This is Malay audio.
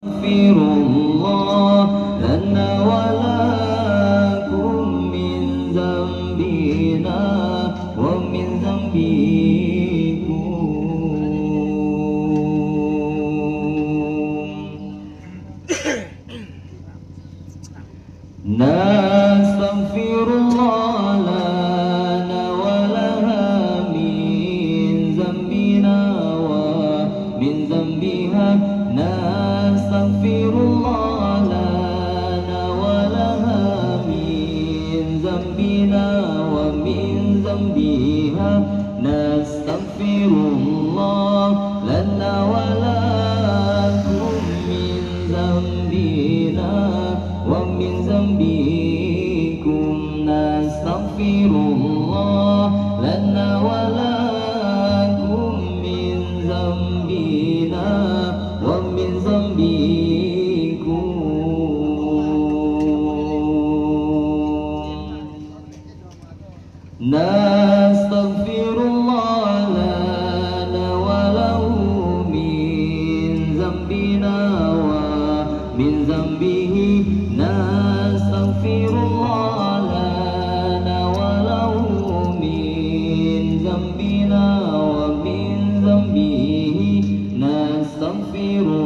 Astaghfirullah lana wa lakum min dzambina wa min dzambikum. Nastaghfirullah lana wa laha min dzambina wa min dzambiha. Nastaghfirullah lana wa laha min dzambina wa min dzambiha. Nastaghfirullah lana wa lakum min dzambina wa min dzambikum. Nastaghfirullah lana wa lakum min dzambina wa min dzambikum. Nastaghfirullah lana wa lahu min dzambina wa min dzambihi. Nastaghfirullah lana wa lahu min dzambina wa min dzambihi. Nastaghfirullah